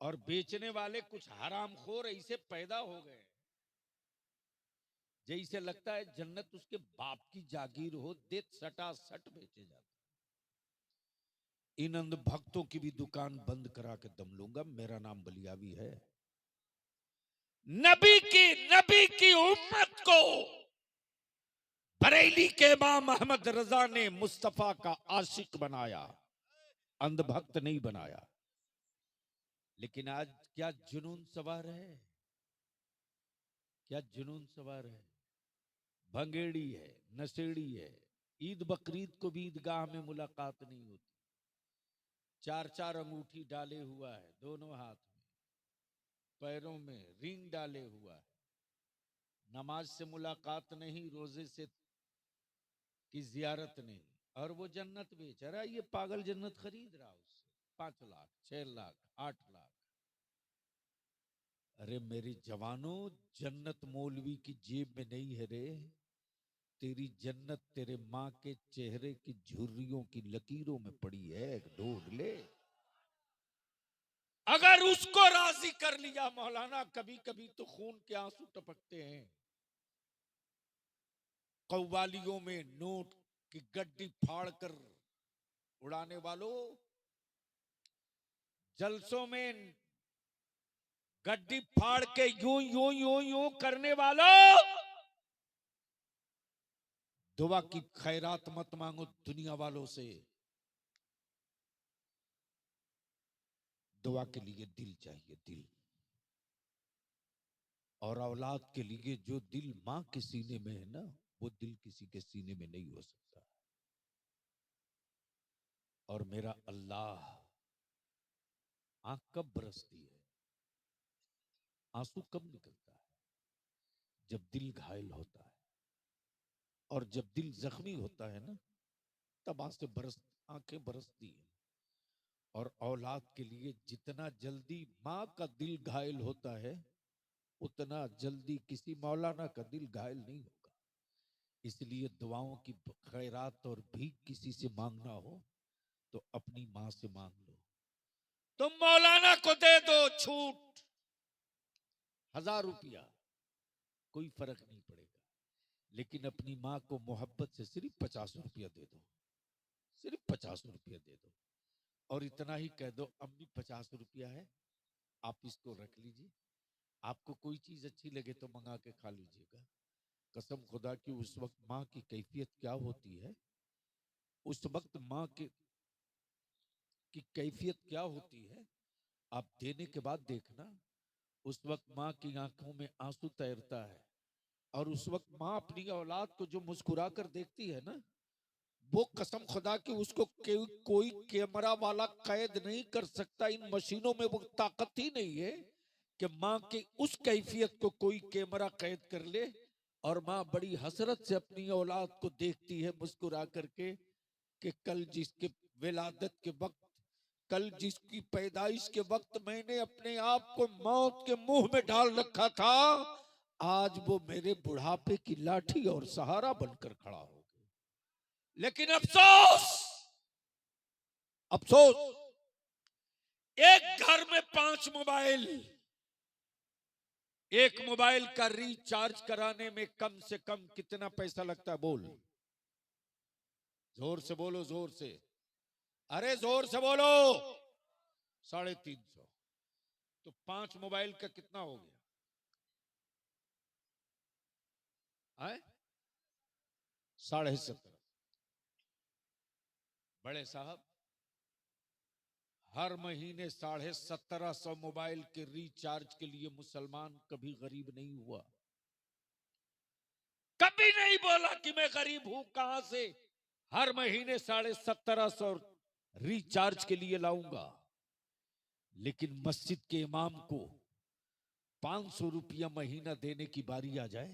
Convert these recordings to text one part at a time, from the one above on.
और बेचने वाले कुछ हरामखोर ऐसे पैदा हो गए जैसे लगता है जन्नत उसके बाप की जागीर हो, दे सटा सट बेचे जाते। इन अंध भक्तों की भी दुकान बंद करा के दम लूंगा। मेरा नाम बलियावी है। नबी की उम्मत को बरेली के इमाम अहमद रजा ने मुस्तफा का आशिक बनाया, अंधभक्त नहीं बनाया। लेकिन आज क्या जुनून सवार है, क्या जुनून सवार है। भंगेड़ी है, नशेड़ी है। ईद बकरीद को भी ईदगाह में मुलाकात नहीं होती। चार चार अंगूठी डाले हुआ है, दोनों हाथ में, पैरों में रिंग डाले हुआ है। नमाज से मुलाकात नहीं, रोजे से की जियारत नहीं, और वो जन्नत बेच रहा है। ये पागल जन्नत खरीद रहा उससे 5 लाख 6 लाख 8 लाख। अरे मेरी जवानों, जन्नत मौलवी की जेब में नहीं है रे। तेरी जन्नत तेरे माँ के चेहरे की झुर्रियों की लकीरों में पड़ी है, ढूंढ ले। अगर उसको राजी कर लिया मौलाना, कभी कभी तो खून के आंसू टपकते हैं। कव्वालियों में नोट की गड्डी फाड़कर उड़ाने वालों, जलसों में गड्डी फाड़ के यूं यूं यूं यूं करने वालों, दुआ की खैरात मत मांगो दुनिया वालों से। दुआ के लिए दिल चाहिए, दिल। और औलाद के लिए जो दिल मां के सीने में है ना, वो दिल किसी के सीने में नहीं हो सकता। और मेरा अल्लाह, आंख कब बरसती है, आंसू कब निकलता है? जब दिल घायल होता है। और जब दिल जख्मी होता है ना, तब आंखें बरसती हैं। और औलाद के लिए जितना जल्दी मां का दिल घायल होता है, उतना जल्दी किसी मौलाना का दिल घायल नहीं होगा। इसलिए दुआओं की खैरात और भीख किसी से मांगना हो तो अपनी मां से मांग लो। तुम मौलाना को दे दो छूट, 1000 रुपया, कोई फर्क नहीं पड़ेगा। लेकिन अपनी मां को मोहब्बत से सिर्फ 50 रुपया दे दो, सिर्फ 50 रुपया दे दो। और इतना ही कह दो, अम्मी 50 रुपया है, आप इसको रख लीजिए। आपको कोई चीज अच्छी लगे तो मंगा के खा लीजिएगा। कसम खुदा की, उस वक्त माँ की कैफियत क्या होती है, उस वक्त माँ की कैफियत क्या होती है, आप देने के बाद देखना। उस वक्त माँ की आंखों में आंसू तैरता है। और उस वक्त माँ अपनी औलाद को जो मुस्कुरा कर देखती है ना, वो कसम खुदा की उसको कोई कैमरा वाला कैद नहीं कर सकता। इन मशीनों में वो ताकत ही नहीं है कि माँ की उस कैफियत को कोई कैमरा कैद कर ले। और माँ बड़ी हसरत से अपनी औलाद को देखती है मुस्कुरा करके कि कल जिसके विलादत के वक्त, कल जिसकी पैदाइश के वक्त मैंने अपने आप को मौत के मुंह में डाल रखा था, आज वो मेरे बुढ़ापे की लाठी और सहारा बनकर खड़ा हो गया। लेकिन अफसोस, अफसोस, एक घर में 5 मोबाइल, एक मोबाइल का रिचार्ज कराने में कम से कम कितना पैसा लगता है? बोल, जोर से बोलो, जोर से, अरे जोर से बोलो। 350। तो 5 मोबाइल का कितना हो गया? आए 17.5। बड़े साहब, हर महीने 1750 मोबाइल के रिचार्ज के लिए मुसलमान कभी गरीब नहीं हुआ। कभी नहीं बोला कि मैं गरीब हूं, कहां से हर महीने 1750 रिचार्ज के लिए लाऊंगा। लेकिन मस्जिद के इमाम को 500 रुपया महीना देने की बारी आ जाए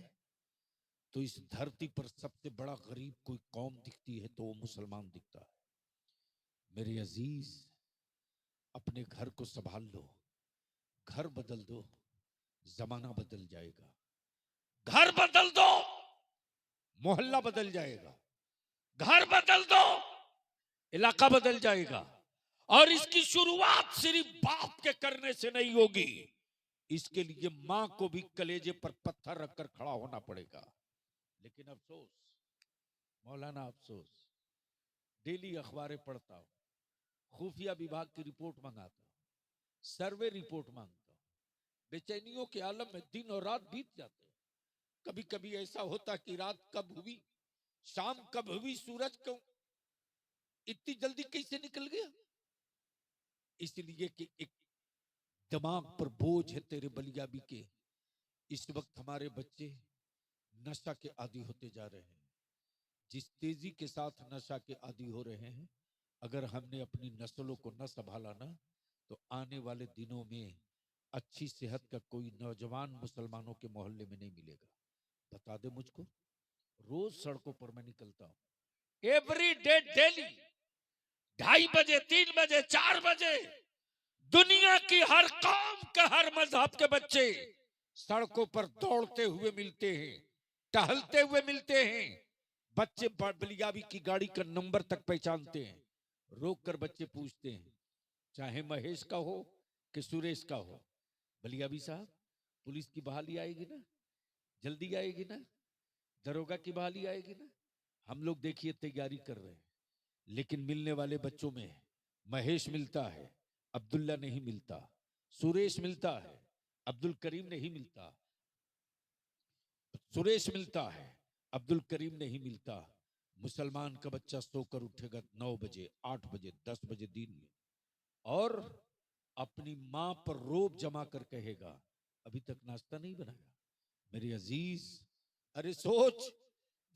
तो इस धरती पर सबसे बड़ा गरीब कोई कौम दिखती है तो वो मुसलमान दिखता है। मेरे अजीज, अपने घर को संभाल लो। घर बदल दो, जमाना बदल जाएगा। घर बदल दो, मोहल्ला बदल जाएगा। घर बदल दो, इलाका बदल जाएगा। और इसकी शुरुआत सिर्फ बाप के करने से नहीं होगी। इसके लिए मां को भी कलेजे पर पत्थर रखकर खड़ा होना पड़ेगा। लेकिन अफसोस, मौलाना अफसोस, डेली अखबारें पढ़ता हूं, खुफिया विभाग की रिपोर्ट मंगाता हूं, सर्वे रिपोर्ट मांगता हूं, बेचैनियों के आलम में दिन और रात बीत जाते हैं। कभी कभी ऐसा होता कि रात कब हुई, शाम कब हुई, सूरज क्यों इतनी जल्दी कैसे निकल गया। इसलिए कि एक दिमाग पर बोझ है तेरे बलियाबी के। इस वक्त हमारे बच्चे नशा के आदी होते जा रहे हैं। जिस तेजी के साथ नशा के आदी हो रहे हैं, अगर हमने अपनी नस्लों को न संभाला ना, तो आने वाले दिनों में अच्छी सेहत का कोई नौजवान मुसलमानों के मोहल्ले में नहीं मिलेगा। बता दे मुझको, रोज सड़कों पर मैं निकलता हूं, एवरी डे डेली 2:30 बजे, 3 बजे, 4 बजे दुनिया की हर कौम के, हर मजहब के बच्चे सड़कों पर दौड़ते हुए मिलते हैं, टहलते हुए मिलते हैं। बच्चे बलियाबी की गाड़ी का नंबर तक पहचानते हैं। रोक कर बच्चे पूछते हैं, चाहे महेश का हो कि सुरेश का हो, बलियाबी साहब पुलिस की बहाली आएगी ना, जल्दी आएगी ना, दरोगा की बहाली आएगी ना। हम लोग देखिए तैयारी कर रहे हैं, लेकिन मिलने वाले बच्चों में महेश मिलता है, अब्दुल्ला नहीं मिलता, सुरेश मिलता है, अब्दुल करीम नहीं मिलता, सुरेश मिलता है, अब्दुल करीम नहीं मिलता। मुसलमान का बच्चा सोकर उठेगा 9 बजे, 8 बजे, 10 बजे दिन में, और अपनी मां पर रोब जमा कर कहेगा, अभी तक नाश्ता नहीं बनाया। मेरे अजीज, अरे सोच,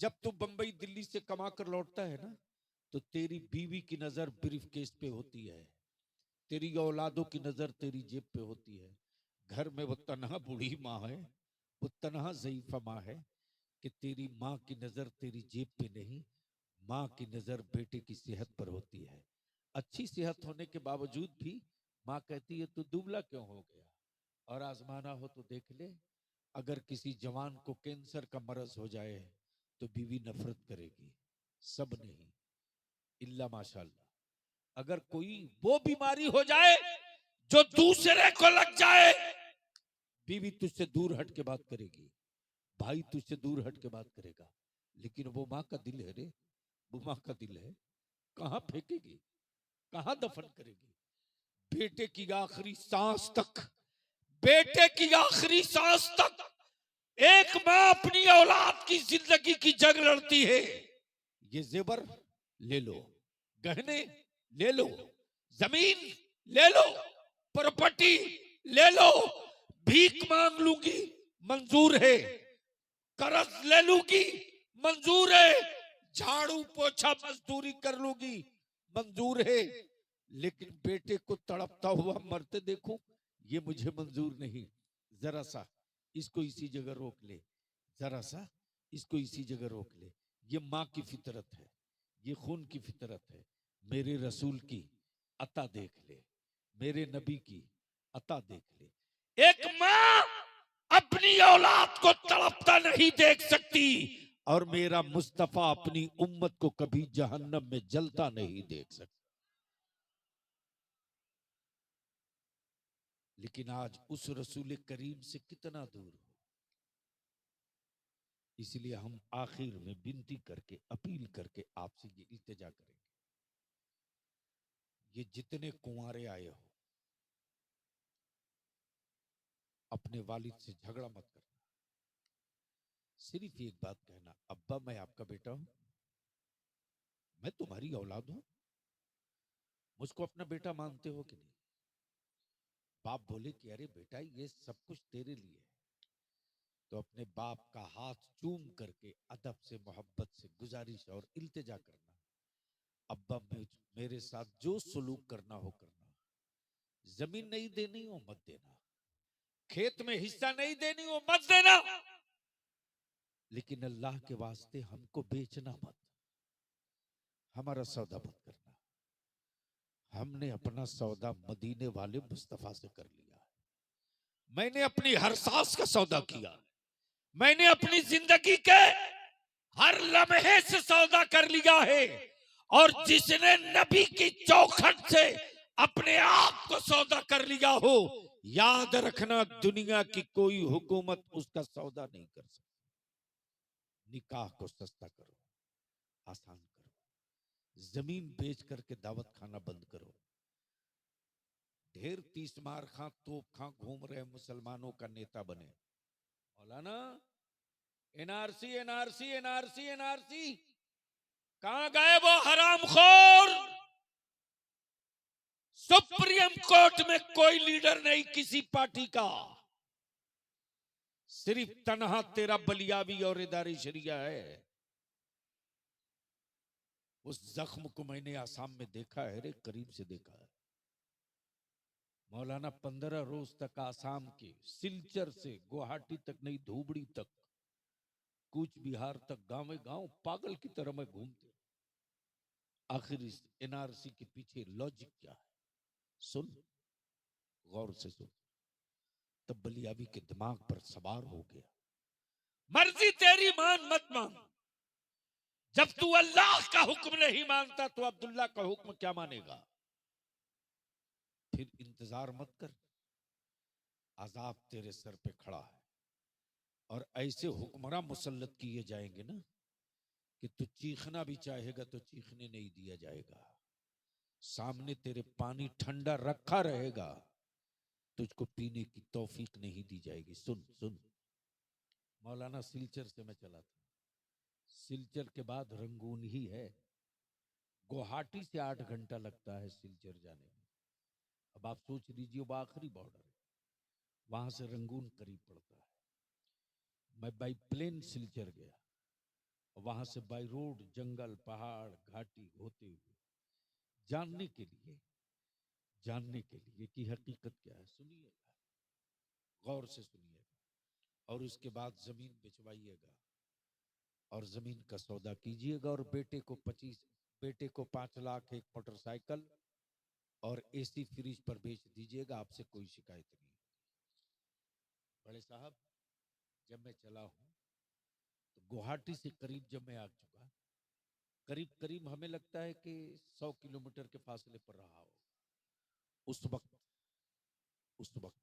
जब तू बंबई दिल्ली से कमा कर लौटता है ना, तो तेरी बीवी की नजर ब्रीफ केस पे होती है, तेरी औलादों की नजर तेरी जेब पे होती है। घर में वो तनहा बूढ़ी माँ है, वो तनहा ज़ईफ़ा माँ है कि तेरी माँ की नजर तेरी जेब पे नहीं, माँ की नजर बेटे की सेहत पर होती है। अच्छी सेहत होने के बावजूद भी माँ कहती है तू दुबला क्यों हो गया। और आजमाना हो तो देख ले, अगर किसी जवान को कैंसर का मरज हो जाए तो बीवी नफरत करेगी, सब नहीं, इल्ला माशाल्लाह। अगर कोई वो बीमारी हो जाए जो दूसरे को लग जाए, बीवी तुझसे दूर हट के बात करेगी, भाई तुझसे दूर हट के बात करेगा। लेकिन वो माँ का दिल है रे, वो माँ का दिल है, कहां फेंकेगी, कहां दफन करेगी। बेटे की आखिरी सांस तक, बेटे की आखिरी सांस तक एक माँ अपनी औलाद की जिंदगी की जंग लड़ती है। ये जेवर ले लो, गहने ले लो, जमीन ले लो, प्रॉपर्टी ले लो, भीख मांग लूंगी मंजूर है, कर्ज ले लूंगी मंजूर है, झाड़ू पोछा मजदूरी कर लूंगी मंजूर है, लेकिन बेटे को तड़पता हुआ मरते देखूं, ये मुझे मंजूर नहीं। जरा सा इसको इसी जगह रोक ले, जरा सा इसको इसी जगह रोक ले। ये माँ की फितरत है, ये खून की फितरत है। मेरे रसूल की अता देख ले, मेरे नबी की अता देख ले। एक माँ अपनी औलाद को तड़पता नहीं देख सकती, और मेरा मुस्तफा अपनी उम्मत को कभी जहन्नम में जलता नहीं देख सकता। लेकिन आज उस रसूल करीम से कितना दूर हो। इसलिए हम आखिर में विनती करके, अपील करके आपसे ये इल्तिजा करेंगे, ये जितने कुंवारे आए हो, अपने वालिद से झगड़ा मत करना। सिर्फ एक बात कहना, अब्बा मैं आपका बेटा हूं, मैं तुम्हारी औलाद हूं, मुझको अपना बेटा मानते हो कि नहीं। बाप बोले कि अरे बेटा ये सब कुछ तेरे लिए है, तो अपने बाप का हाथ चूम करके अदब से, मोहब्बत से गुजारिश और इल्तिजा करना, अब्बा मेरे साथ जो सलूक करना हो करना, जमीन नहीं देनी हो मत देना, खेत में हिस्सा नहीं देनी हो मत देना, लेकिन अल्लाह के वास्ते हमको बेचना मत, हमारा सौदा मत करना। हमने अपना सौदा मदीने वाले मुस्तफा से कर लिया है। मैंने अपनी हर सांस का सौदा किया, मैंने अपनी जिंदगी के हर लम्हे से सौदा कर लिया है। और जिसने नबी की चौखट से अपने आप को सौदा कर लिया हो, याद रखना दुनिया की कोई हुकूमत उसका सौदा नहीं कर सकती। निकाह को सस्ता करो, आसान करो, जमीन बेच करके दावत खाना बंद करो। ढेर 30 मार खां तोप खां घूम रहे मुसलमानों का नेता बने। मौलाना एनआरसी एनआरसी एनआरसी एनआरसी, कहां गए वो हरामखोर? सुप्रीम कोर्ट में कोई लीडर नहीं किसी पार्टी का, सिर्फ तनहा तेरा बलियावी और इदारी शरिया है। उस जख्म को मैंने आसाम में देखा है रे, करीब से देखा है। मौलाना 15 रोज तक आसाम के सिलचर से गुवाहाटी तक नहीं, धुबड़ी तक, कूच बिहार तक, गांव गांव पागल की तरह मैं घूमते। आखिर इस एनआरसी के पीछे लॉजिक क्या है? सुन, गौर से सुन। तब बलियावी के दिमाग पर सवार हो गया, मर्जी तेरी मान मत मान। जब तू अल्लाह का हुक्म नहीं मानता तो अब्दुल्ला का हुक्म क्या मानेगा? फिर इंतजार मत कर, अजाब तेरे सर पे खड़ा है। और ऐसे हुक्मरां मुसल्लत किए जाएंगे ना कि तू चीखना भी चाहेगा तो चीखने नहीं दिया जाएगा। सामने तेरे पानी ठंडा रखा रहेगा, तुझको पीने की तौफीक नहीं दी जाएगी। सुन सुन, मौलाना सिलचर से मैं चला था, सिलचर के बाद रंगून ही है। गुवाहाटी से 8 घंटा लगता है सिलचर जाने में। अब आप सोच लीजिए, वो आखिरी बॉर्डर है, वहां से रंगून करीब पड़ता है। मैं बाई प्लेन सिलचर गया, वहां से बाई रोड जंगल पहाड़ घाटी होते हुए जानने के लिए कि हकीकत क्या है। सुनिएगा, गौर से सुनिएगा, और उसके बाद जमीन बिचवाइएगा और जमीन का सौदा कीजिएगा। और बेटे को 5 लाख एक मोटरसाइकिल और एसी फ्रिज पर बेच दीजिएगा, आपसे कोई शिकायत नहीं होगी। बड़े साहब, जब मैं चला हूं तो गुवाहाटी से करीब जब मैं आ चुका, करीब करीब हमें लगता है कि 100 किलोमीटर के फासले पर रहा हो। उस वक्त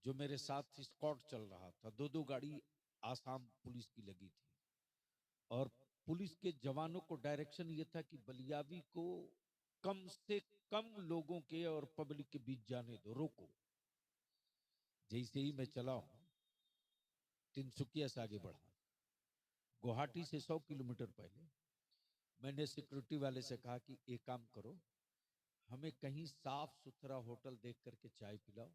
जो मेरे साथ स्कॉट चल रहा था, दो दो गाड़ी आसाम पुलिस की लगी थी, और पुलिस के जवानों को डायरेक्शन ये था कि बलियावी को कम से कम लोगों के और पब्लिक के बीच जाने दो, रोको। जैसे ही मैं चला हूं, तिनसुकिया से आगे बढ़ा, गुवाहाटी से 100 किलोमीटर पहले मैंने सिक्योरिटी वाले से कहा कि एक काम करो, हमें कहीं साफ सुथरा होटल देख करके चाय पिलाओ।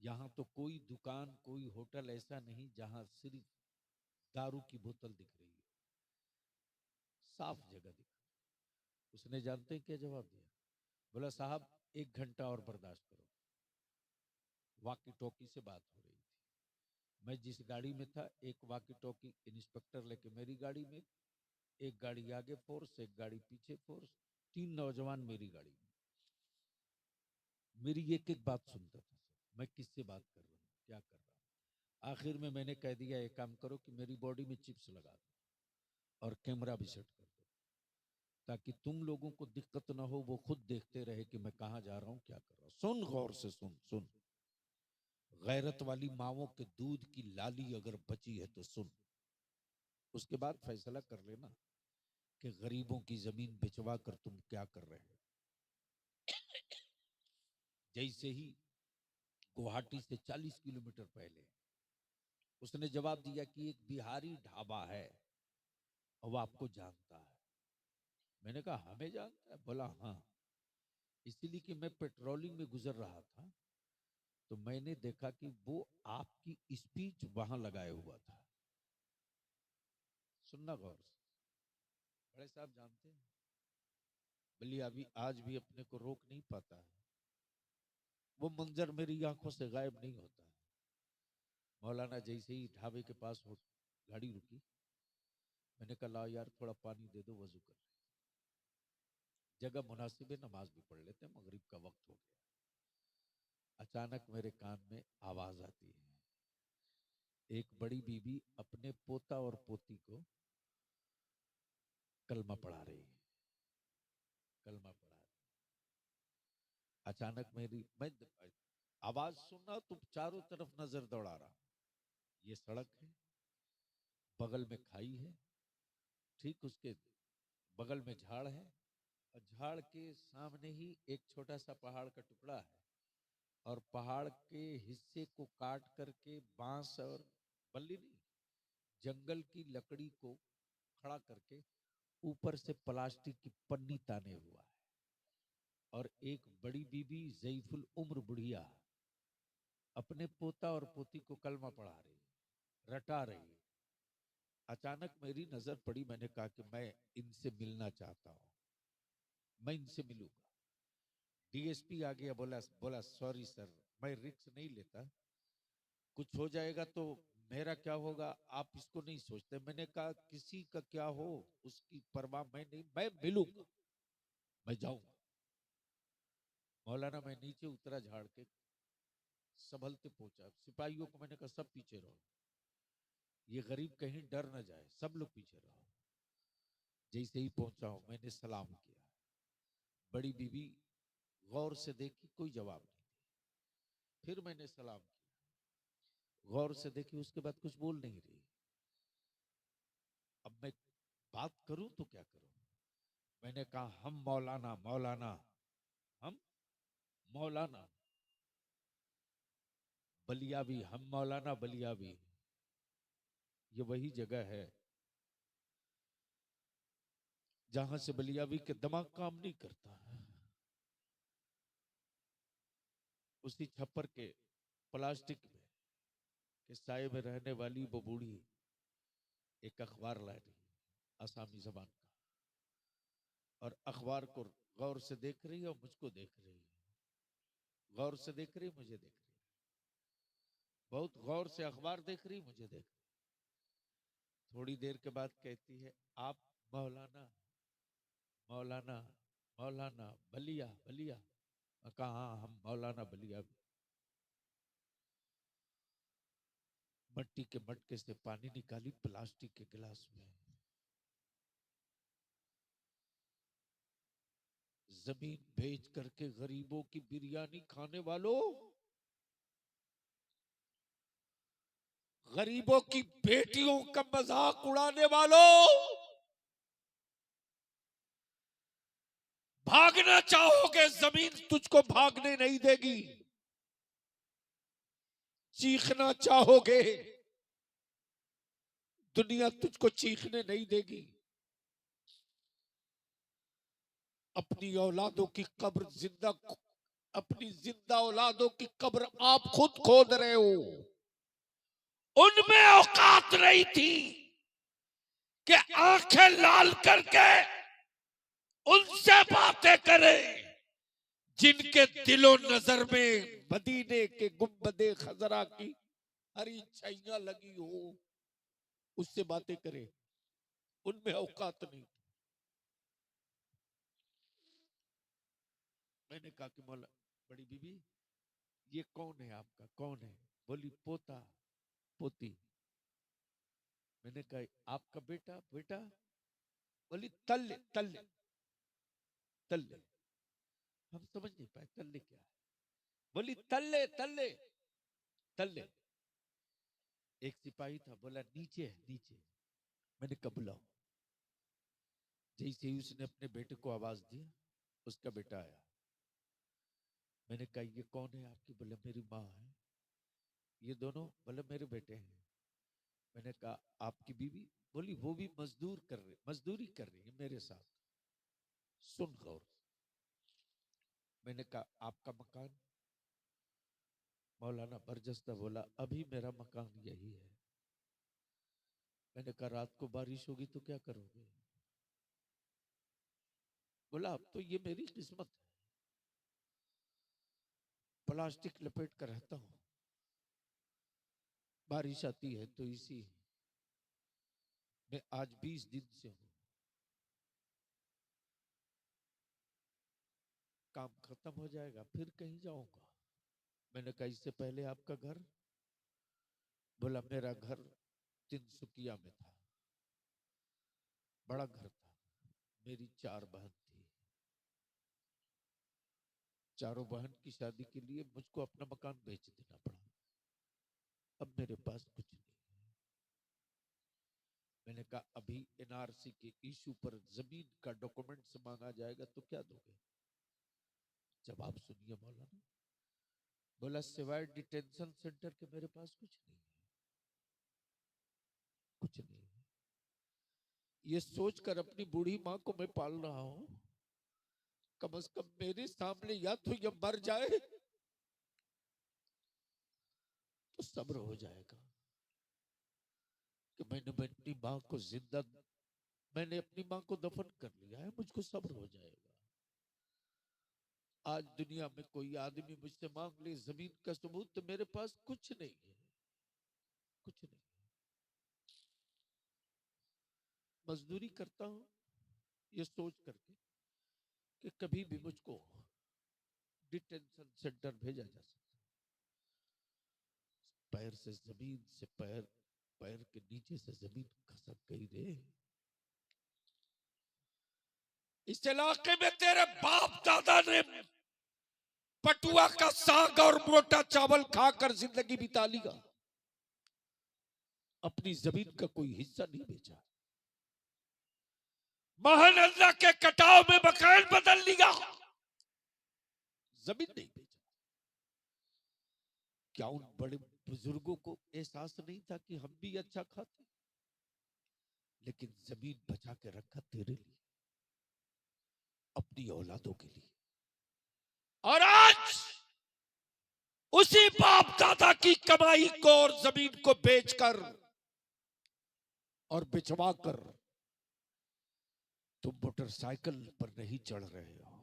यहाँ तो कोई दुकान कोई होटल ऐसा नहीं जहां सिर्फ दारू की बोतल दिख रही हो, साफ जगह दिख। उसने जानते हैं क्या जवाब दिया? बोला, साहब 1 घंटा और बर्दाश्त करो। वाकी टॉकी से बात हो रही थी। मैं जिस गाड़ी में था, एक वाकी टॉकी इंस्पेक्टर लेके मेरी गाड़ी में, एक गाड़ी आगे फोर्स, एक गाड़ी पीछे फोर्स, 3 नौजवान मेरी गाड़ी में। मेरी एक एक बात सुनता था, मैं किससे बात कर रहा हूँ, क्या कर रहा हूँ। आखिर में मैंने कह दिया, एक काम करो कि मेरी बॉडी में चिप्स लगा दो और कैमरा भी सेट कर दो, ताकि तुम लोगों को दिक्कत ना हो, वो खुद देखते रहे कि मैं कहाँ जा रहा हूँ, क्या कर रहा हूँ। सुन, गौर से सुन सुन, गैरत वाली मावों के दूध की लाली अगर बची है तो सुन। उसके बाद फैसला कर लेना कि गरीबों की जमीन बिचवा कर तुम क्या कर रहे हो। जैसे ही गुवाहाटी से 40 किलोमीटर पहले उसने जवाब दिया कि एक बिहारी ढाबा है और वो आपको जानता है। मैंने कहा, हमें जानता है? बोला, हाँ, इसीलिए कि मैं पेट्रोलिंग में गुजर रहा था तो मैंने देखा कि वो आपकी स्पीच वहां लगाए हुआ था। सुनना गौर से, बड़े साहब जानते हैं, बल्कि अभी आज भी अपने को रोक नहीं पाता है, वो मंजर मेरी आंखों से गायब नहीं होता है। मौलाना जैसे ही ढाबे के पास हो गाड़ी रुकी, मैंने कहा, ला यार थोड़ा पानी दे दो, वजू कर रहे। जगह मुनासिब है, नमाज भी पढ़ लेते हैं, मगरिब का वक्त हो गया। अचानक मेरे कान में आवाज आती है, एक बड़ी बीबी अपने पोता और पोती को कलमा पढ़ा रही है, कलमा पढ़ा रही। अचानक मैं आवाज सुना तो चारों तरफ नजर दौड़ा रहा। ये सड़क है, बगल में खाई है, ठीक उसके बगल में झाड़ है, और झाड़ के सामने ही एक छोटा सा पहाड़ का टुकड़ा है, और पहाड़ के हिस्से को काट करके बांस और बल्ली नहीं, जंगल की लकड़ी को खड़ा करके ऊपर से प्लास्टिक की पन्नी ताने हुआ है, और एक बड़ी बीबी ज़ईफुल उम्र बुढ़िया अपने पोता और पोती को कलमा पढ़ा रही है, रटा रही है। अचानक मेरी नजर पड़ी, मैंने कहा कि मैं इनसे मिलना चाहता हूं, मैं इनसे मिलूंगा। डीएसपी आ गया, बोला बोला सॉरी सर, मैं रिस्क नहीं लेता, कुछ हो जाएगा तो मेरा क्या होगा आप इसको नहीं सोचते। मैंने कहा किसी का क्या हो उसकी परवाह मैं नहीं, मैं मिलूंगा, मैं जाऊंगा। मौलाना मैं नीचे उतरा झाड़ के, संभलते पहुंचा, सिपाहियों को मैंने कहा सब पीछे रहो, ये गरीब कहीं डर न जाए, सब लोग पीछे रहो। जैसे ही पहुंचा हूं मैंने सलाम किया, बड़ी बीबी गौर से देखी, कोई जवाब नहीं। फिर मैंने सलाम किया, गौर से देखी, उसके बाद कुछ बोल नहीं रही। अब मैं बात करूं तो क्या करूं। मैंने कहा हम मौलाना मौलाना, हम मौलाना बलियावी, हम मौलाना बलियावी। ये वही जगह है जहां से बलियावी के दिमाग काम नहीं करता। उसी छप्पर के प्लास्टिक में के साए में रहने वाली वो बूढ़ी एक अखबार ला रही, आसामी जबान का, और अखबार को गौर से देख रही है और मुझको देख रही है, गौर से देख रही, मुझे देख रही, बहुत गौर से अखबार देख रही, मुझे देख रही। थोड़ी देर के बाद कहती है आप मौलाना मौलाना मौलाना बलिया बलिया। मैं कहा हाँ हम मौलाना बलिया भी। मट्टी के मटके से पानी निकाली प्लास्टिक के गिलास में। जमीन बेच करके गरीबों की बिरयानी खाने वालों, गरीबों की बेटियों का मजाक उड़ाने वालों, भागना चाहोगे जमीन तुझको भागने नहीं देगी, चीखना चाहोगे दुनिया तुझको चीखने नहीं देगी। अपनी औलादों की कब्र जिंदा, अपनी जिंदा औलादों की कब्र आप खुद खोद रहे हो। उनमें औकात नहीं थी कि आंखें लाल करके उनसे बातें करें जिनके दिलो नजर में मदीने के गुंबदे खजरा की हरी छाइयां लगी हो, उससे बातें करें। उनमें औकात नहीं। मैंने कहा कि मौला बड़ी बीबी ये कौन है, आपका कौन है। बोली पोता पोती। मैंने कहा आपका बेटा बेटा। बोली तल्ले तल्ले तल्ले। हम समझ नहीं पाए तल्ले क्या है। बोली तल्ले तल्ले तल्ले। एक सिपाही था, बोला नीचे है नीचे। मैंने कहा बुलाओ। जैसे ही उसने अपने बेटे को आवाज दिया, उसका बेटा आया। मैंने कहा ये कौन है आपकी। बोले मेरी माँ है। ये दोनों बोले मेरे बेटे हैं। मैंने कहा आपकी बीवी। बोली वो भी मजदूरी कर रही है मेरे साथ। सुन गौर। मैंने कहा आपका मकान। मौलाना बरजस्ता बोला अभी मेरा मकान यही है। मैंने कहा रात को बारिश होगी तो क्या करोगे। बोला अब तो ये मेरी किस्मत है, प्लास्टिक लपेट कर रहता हूं, बारिश आती है तो इसी मैं आज 20 दिन से हूं, काम खत्म हो जाएगा फिर कहीं जाऊंगा। मैंने कहा इससे पहले आपका घर। बोला मेरा घर तिनसुकिया में था, बड़ा घर था, मेरी 4 बहन थी। चारों बहन की शादी के लिए मुझको अपना मकान बेच देना पड़ा। अब मेरे पास कुछ नहीं। मैंने कहा अभी एनआरसी के इशू पर जमीन का डॉक्यूमेंट्स मांगा जाएगा तो क्या दोगे? जवाब सुनिए मौलाना। बोला सिवाय डिटेंशन सेंटर के मेरे पास कुछ नहीं है, कुछ नहीं है। ये सोचकर अपनी बूढ़ी माँ को मैं पाल रहा हूं, कम से कम मेरे सामने या तो ये मर जाए तो सब्र हो जाएगा कि मैंने अपनी माँ को जिंदा, मैंने अपनी माँ को दफन कर लिया है, मुझको सब्र हो जाएगा। आज दुनिया में कोई आदमी मुझसे मांग ले जमीन का सबूत तो मेरे पास कुछ नहीं है, कुछ नहीं। मजदूरी करता हूं ये सोच करके कि कभी भी मुझको डिटेंशन सेंटर भेजा जा सकता है। पैर से जमीन से पैर, पैर के नीचे से जमीन खसक गई रे। इस इलाके में तेरे बाप दादा ने पटुआ का साग और मोटा चावल खाकर जिंदगी बिता लिया, अपनी जमीन का कोई हिस्सा नहीं बेचा। महानंदा के कटाव में मकान बदल लिया, जमीन नहीं बेचा। क्या उन बड़े बुजुर्गों को एहसास नहीं था कि हम भी अच्छा खाते? लेकिन जमीन बचा के रखा तेरे लिए, अपनी औलादों के लिए। और आज उसी बाप दादा की कमाई को और जमीन को बेचकर और बिचवा कर तुम मोटरसाइकिल पर नहीं चढ़ रहे हो,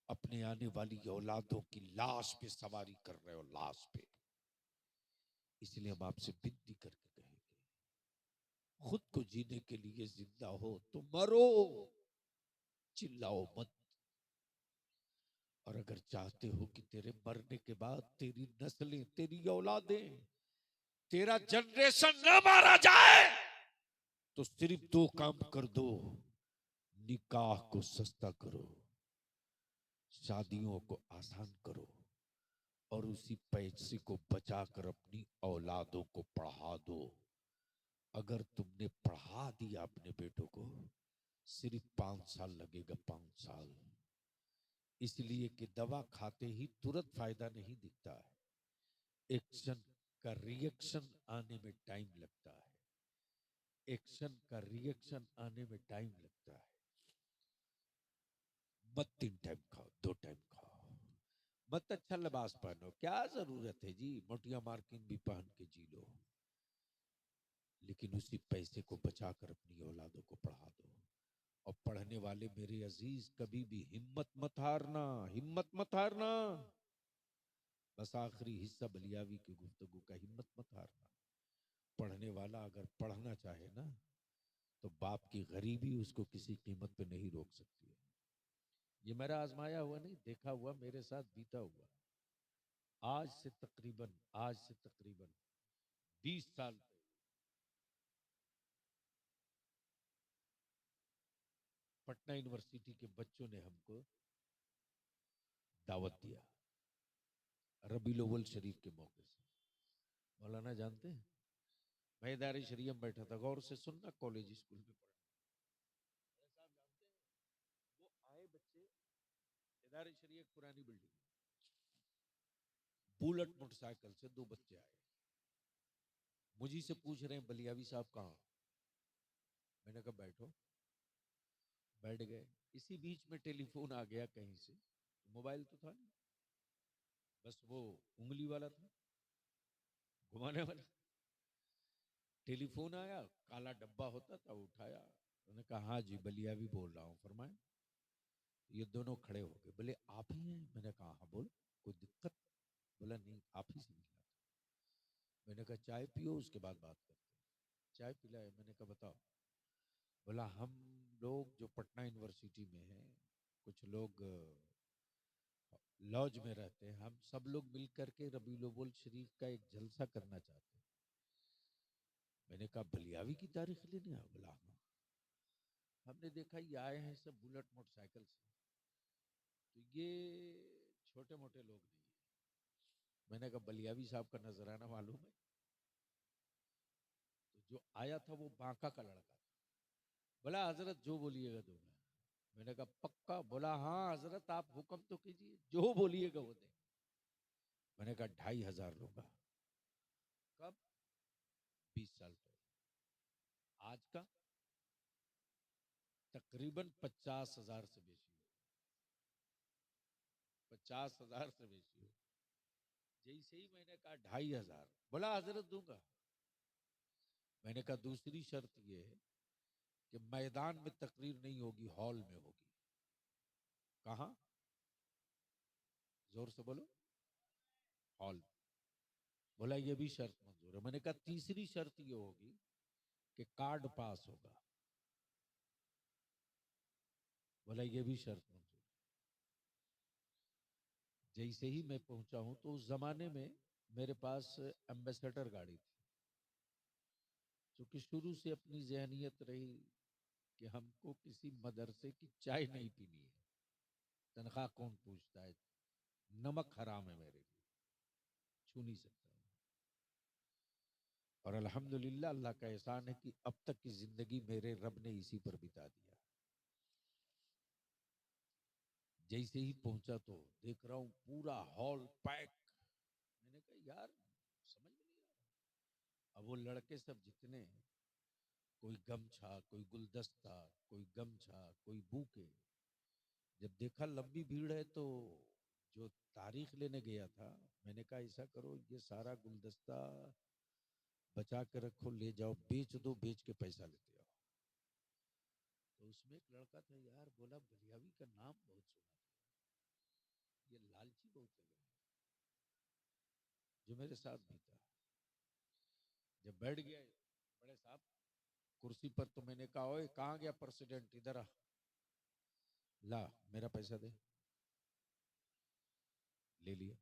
अपनी आने वाली औलादों की लाश पे सवारी कर रहे हो, लाश पे। इसलिए हम आपसे विनती करके कहेंगे, खुद को जीने के लिए जिंदा हो तो मरो, चिल्लाओ मत। और अगर चाहते हो कि तेरे मरने के बाद तेरी नस्लें, तेरी औलादें, तेरा जनरेशन न मारा जाए तो सिर्फ दो काम कर दो। निकाह को सस्ता करो, शादियों को आसान करो, और उसी पैसे को बचाकर अपनी औलादों को पढ़ा दो। अगर तुमने पढ़ा दिया अपने बेटों को, सिर्फ 5 साल लगेगा, 5 साल। इसलिए कि दवा खाते ही तुरंत फायदा नहीं दिखता है, एक्शन का रिएक्शन आने में टाइम लगता है, एक्शन का रिएक्शन आने में टाइम लगता है। मत 3 टाइम खाओ, 2 टाइम खाओ। मत अच्छा लिबास पहनो, क्या जरूरत है जी मोटिया मार्किन भी पहन के जी लो, लेकिन उसी पैसे को बचाकर अपनी औलादों को पढ़ा दो। और पढ़ने वाले मेरे अजीज, कभी भी हिम्मत मत हारना, हिम्मत मत हारना। बस आखिरी हिस्सा बलियावी की गुफ्तगू का, हिम्मत मत हारना। पढ़ने वाला अगर पढ़ना चाहे ना, तो बाप की गरीबी उसको किसी कीमत पे नहीं रोक सकती है। ये मेरा आजमाया हुआ नहीं, देखा हुआ, मेरे साथ बीता हुआ। आज से तकरीबन 20 साल पटना यूनिवर्सिटी के बच्चों ने हमको दावत दिया, रबीउल अव्वल शरीफ के मौके से। मौलाना जानते हैं, मैं इदारे शरीयत में बैठा था, गौर से सुनना, कॉलेज स्कूल में पढ़ा। मेरे साहब जानते हैं, वो आए बच्चे इदारे शरीयत पुरानी बिल्डिंग, बुलेट मोटरसाइकिल से 2 बच्चे आए, मुझी से पूछ रहे हैं बलियावी साहब कहाँ? मैंने कहा बैठो, बैठ गए। इसी बीच में टेलीफोन आ गया कहीं से, मोबाइल तो था नहीं, बस वो उंगली वाला था, घुमाने वाला। टेलीफोन आया, काला डब्बा होता था, उठाया। उन्होंने कहा हाँ जी बलियावी बोल रहा हूँ, फरमाएं। ये दोनों खड़े हो गए, बोले आप ही हैं? मैंने कहा हाँ बोलो, कोई दिक्कत? बोला नहीं, आप ही से मिलना था। मैंने कहा चाय पियो, उसके बाद बात करते हैं। चाय पिलाए, मैंने कहा बताओ। बोला हम लोग जो पटना यूनिवर्सिटी में हैं, कुछ लोग लॉज में रहते हैं, हम सब लोग मिलकर के रबीउल अव्वल शरीफ का एक जलसा करना चाहते हैं। मैंने कहा बलियावी की तारीख लेने आओ? बोला हाँ। हमने देखा ये आए हैं सब बुलेट मोटरसाइकिल से, तो ये छोटे मोटे लोग नहीं है। मैंने कहा बलियावी साहब का नजराना मालूम है? तो जो आया था वो बांका का लड़का था। बोला हजरत जो बोलिएगा दूंगा। मैंने कहा पक्का? बोला हाँ हजरत आप हुक्म तो कीजिए, जो बोलिएगा वो दे। मैंने कहा 2500 लूंगा। कब? 20 साल पहले। आज का तकरीबन 50,000 से बेशी हो। 50,000 से बेशी हो। जैसे ही मैंने कहा 2500, बोला हजरत दूंगा। मैंने कहा दूसरी शर्त ये है कि मैदान में तकरीर नहीं होगी, हॉल में होगी। कहा? जोर से बोलो। हॉल। बोला ये भी शर्त मंजूर है। मैंने कहा तीसरी शर्त ये होगी कि कार्ड पास होगा। बोला ये भी शर्त मंजूर है। जैसे ही मैं पहुंचा हूं तो उस जमाने में मेरे पास एम्बेसडर गाड़ी थी। क्योंकि शुरू से अपनी जहनियत रही कि हमको किसी मदरसे की चाय नहीं पीनी है। तनख्वाह कौन पूछता है? नमक हराम है मेरे लिए, छू नहीं सकता। और अल्हम्दुलिल्लाह अल्लाह का एहसान है कि अब तक की जिंदगी मेरे रब ने इसी पर बिता दिया। जैसे ही पहुंचा तो देख रहा हूं पूरा हॉल पैक। मैंने कहा यार समझ में नहीं आ रहा। अब वो लड़के सब जितने हैं, कोई गमछा, कोई गुलदस्ता, कोई गमछा, कोई बूके। जब देखा लंबी भीड़ है तो जो तारीख लेने गया था, मैंने कहा ऐसा करो ये सारा गुलदस्ता बचा के रखो, ले जाओ बेच दो, बेच के पैसा लेते आओ। तो उसमें एक लड़का था यार, बोला बलियावी का नाम बहुत सुना था, ये लालची बहुत लग रहा है। जो मेरे साथ भी था, जब बैठ गया बड़े साहब कुर्सी पर, तो मैंने कहा ओए कहाँ गया प्रेसिडेंट, इधर आ, ला मेरा पैसा दे। ले लिया।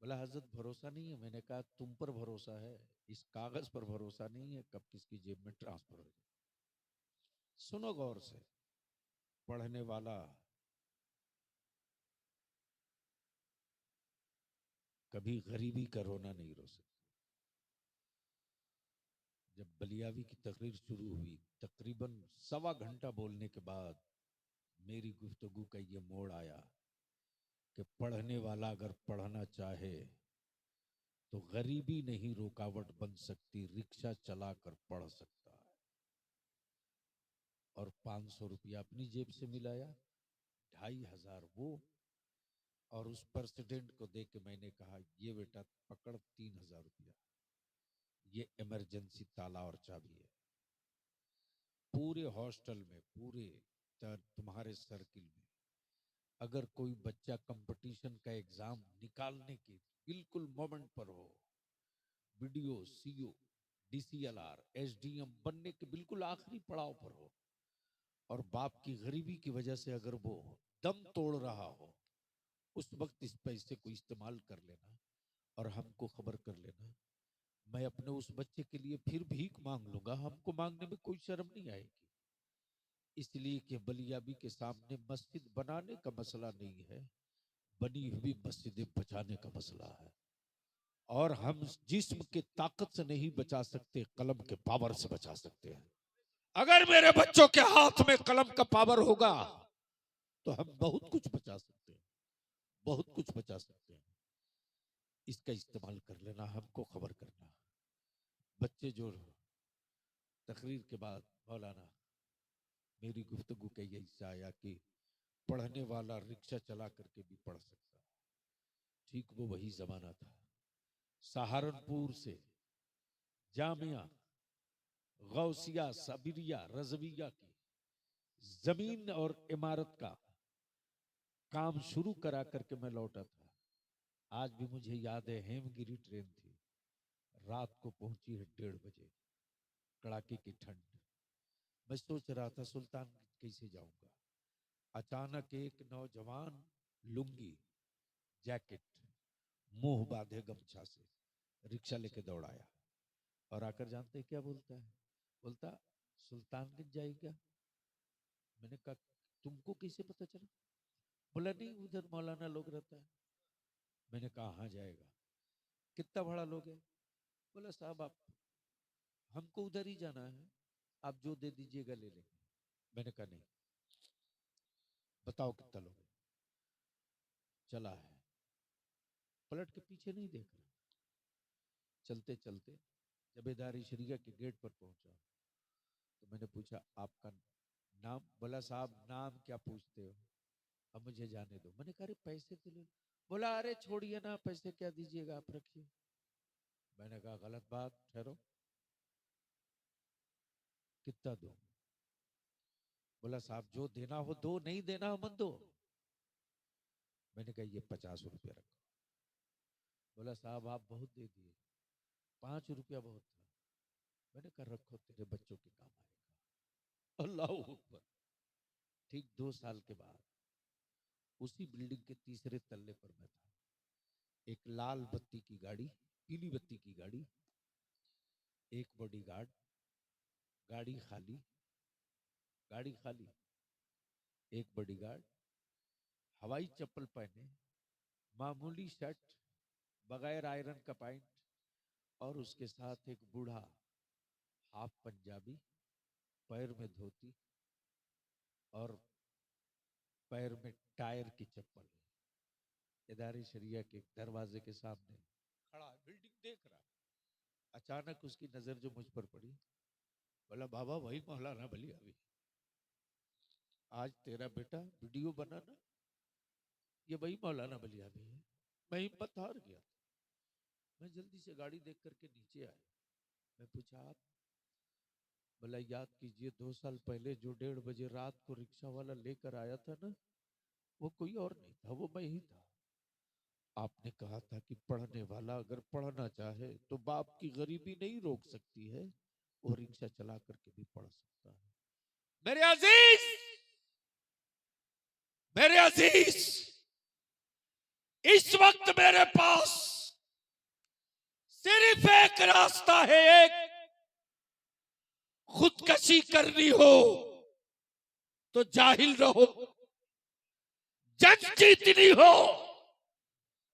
बोला हजरत भरोसा नहीं है। मैंने कहा तुम पर भरोसा है, इस कागज पर भरोसा नहीं है, कब किसकी जेब में ट्रांसफर हो जाए। सुनो गौर से, पढ़ने वाला कभी गरीबी का रोना नहीं रो सकता। जब बलियावी की तकरीर शुरू हुई, तकरीबन 1.25 घंटा बोलने के बाद मेरी गुफ्तगू का ये मोड़ आया कि पढ़ने वाला अगर पढ़ना चाहे तो गरीबी नहीं रुकावट बन सकती, रिक्शा चलाकर पढ़ सकता है। और 500 रुपया अपनी जेब से मिलाया, 2500 वो, और उस प्रेसिडेंट को दे के मैंने कहा ये बेटा पकड़ 3000 रुपया, ये इमरजेंसी ताला और चाबी है। पूरे हॉस्टल में, पूरे तुम्हारे सर्किल में अगर कोई बच्चा कंपटीशन का एग्जाम निकालने के बिल्कुल मोमेंट पर हो, बीडीओ, सीओ, डीसीएलआर, एसडीएम बनने के बिल्कुल आखिरी पड़ाव पर हो, और बाप की गरीबी की वजह से अगर वो दम तोड़ रहा हो, उस वक्त इस पैसे को इस्तेमाल कर लेना और हमको खबर कर लेना। मैं अपने उस बच्चे के लिए फिर भीख मांग लूंगा, हमको मांगने में कोई शर्म नहीं आएगी। इसलिए कि बलियाबी के सामने मस्जिद बनाने का मसला नहीं है, बनी हुई मस्जिदें बचाने का मसला है। और हम जिस्म के ताकत से नहीं बचा सकते, कलम के पावर से बचा सकते हैं। अगर मेरे बच्चों के हाथ में कलम का पावर होगा तो हम बहुत कुछ बचा सकते हैं, बहुत कुछ बचा सकते हैं। इसका इस्तेमाल कर लेना, हमको खबर करना। बच्चे जो तकरीर के बाद मौलाना, मेरी गुफ्तगू का यही हिस्सा आया कि पढ़ने वाला रिक्शा चला करके भी पढ़ सकता है। ठीक वो वही जमाना था। सहारनपुर से जामिया गौसिया साबिरिया रजविया की जमीन और इमारत का काम शुरू करा करके मैं लौटा था। आज भी मुझे याद है, हेमगिरी ट्रेन थी, रात को पहुंची है 1:30 बजे, कड़ाके की ठंड। मैं सोच रहा था सुल्तान कैसे जाऊंगा। अचानक एक नौजवान लुंगी जैकेट मुंह बांधे गमछा से रिक्शा लेके दौड़ाया और आकर जानते हैं क्या बोलता है? बोलता सुल्तानगंज जाएगा। मैंने कहा तुमको कैसे पता चला? बोला नहीं, उधर मौलाना लोग रहता है। मैंने कहा हाँ जाएगा, कितना भाड़ा लोगे? बोला साहब आप, हमको उधर ही जाना है, आप जो दे दीजिएगा ले लेंगे। मैंने कहा नहीं, बताओ कितना लोगे? चला है, पलट के पीछे नहीं देख रहा। चलते चलते जबेदारी शरीया के गेट पर पहुंचा तो मैंने पूछा आपका नाम? बोला साहब नाम क्या पूछते हो, अब मुझे जाने दो। मैंने कहा अरे पैसे तो ले। बोला अरे छोड़िए ना, पैसे क्या दीजिएगा आप रखिए। मैंने कहा गलत बात, ठहरो, कितना दो? बोला साहब जो देना हो दो, नहीं देना हो मत दो। मैंने कहा ये 50 रुपया रखो। बोला साहब आप बहुत दे दिए, 5 रुपया बहुत था। मैंने कहा रखो, तेरे बच्चों के काम आएगा। अल्लाह अकबर। ठीक 2 साल के बाद उसी बिल्डिंग के तीसरे तल्ले पर मैं था। एक लाल बत्ती की गाड़ी, पीली बत्ती की गाड़ी, एक बॉडीगार्ड, गाड़ी खाली, गाड़ी खाली, एक बॉडीगार्ड, हवाई चप्पल पहने, मामूली शर्ट, बगैर आयरन का पैंट, और उसके साथ एक बूढ़ा हाफ पंजाबी, पैर में धोती और पैर में टायर की चप्पल, इदारे शरिया के दरवाजे के सामने खड़ा, बिल्डिंग देख रहा। अचानक उसकी नजर जो मुझ पर पड़ी, बोला बाबा वही मौलाना बली अभी, आज तेरा बेटा वीडियो बनाना, ये वही मौलाना बली अभी है। मैं हिम्मत हार गया। मैं जल्दी से गाड़ी देख करके नीचे आया। मैं पूछा आप? बोला याद कीजिए 2 साल पहले जो 1:30 बजे रात को रिक्शा वाला लेकर आया था ना, वो कोई और नहीं था, वो मैं ही था। आपने कहा था कि पढ़ने वाला अगर पढ़ना चाहे तो बाप की गरीबी नहीं रोक सकती है, वो रिक्शा चला करके भी पढ़ सकता है। मेरे अजीज, मेरे अजीज, इस वक्त मेरे पास सिर्फ एक रास्ता है, एक, खुदकशी करनी हो तो जाहिल रहो, जंग जीतनी हो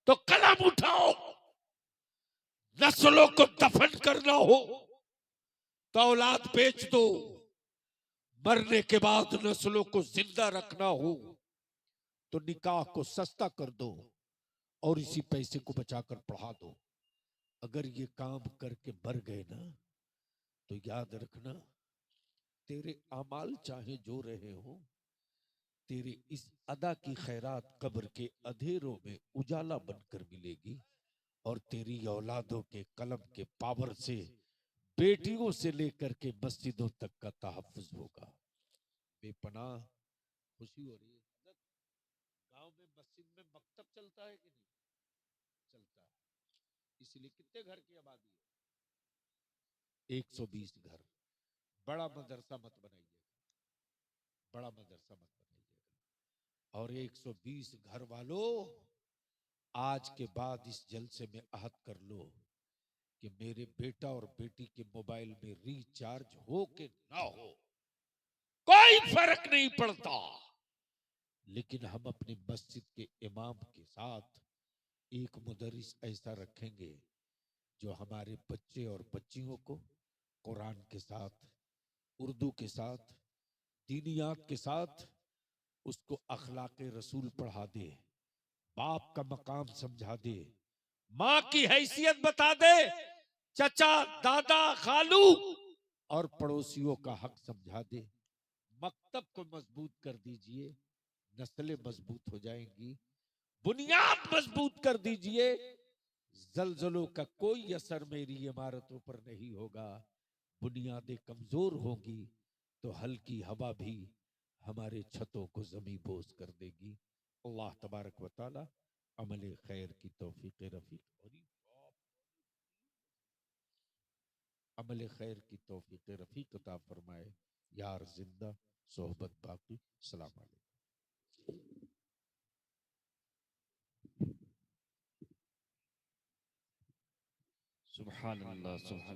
तो कलम उठाओ, नस्लों को दफन करना हो तो औलाद बेच दो, मरने के बाद नस्लों को जिंदा रखना हो तो निकाह को सस्ता कर दो और इसी पैसे को बचाकर पढ़ा दो। अगर ये काम करके मर गए ना तो याद रखना, तेरे अमाल चाहे जो रहे हो, तेरे इस अदा की खैरात कब्र के अंधेरों में उजाला बनकर मिलेगी, और तेरी औलादों के कलम के पावर से बेटियों से लेकर के मस्जिदों तक का तहफ्फुज होगा। बेपनाह खुशी हो रही है। गांव में मस्जिद में मकतब चलता है कि नहीं चलता है? इसलिए कितने घर की आबादी है? 120 घर। बड़ा मदरसा मत बनाइएगा, बड़ा मदरसा मत बनाइएगा। और 120 घर वालों, आज के बाद इस जलसे में अहद कर लो कि मेरे बेटा और बेटी के मोबाइल में रिचार्ज हो के ना हो, कोई फर्क नहीं पड़ता, लेकिन हम अपनी मस्जिद के इमाम के साथ एक मुदर्रिस ऐसा रखेंगे जो हमारे बच्चे और बच्चियों को कुरान के साथ, उर्दू के साथ, दीनियात के साथ उसको अखलाक रसूल पढ़ा दे, बाप का मकाम समझा दे, माँ की हैसियत बता दे, चचा दादा खालू और पड़ोसियों का हक समझा दे। मकतब को मजबूत कर दीजिए, नस्लें मजबूत हो जाएंगी, बुनियाद मजबूत कर दीजिए, जलजलों का कोई असर मेरी इमारतों पर नहीं होगा। बुनियादें कमजोर होंगी तो हल्की हवा भी हमारे छतों को जमी बोस कर देगी। अल्लाह तबारक व तआला अमल खैर की तौफीक रफीक और अमल खैर की तौफीक रफीक अता फरमाए। यार जिंदा सोहबत बाकी। सलाम अलैकुम। सुभान अल्लाह, सुभान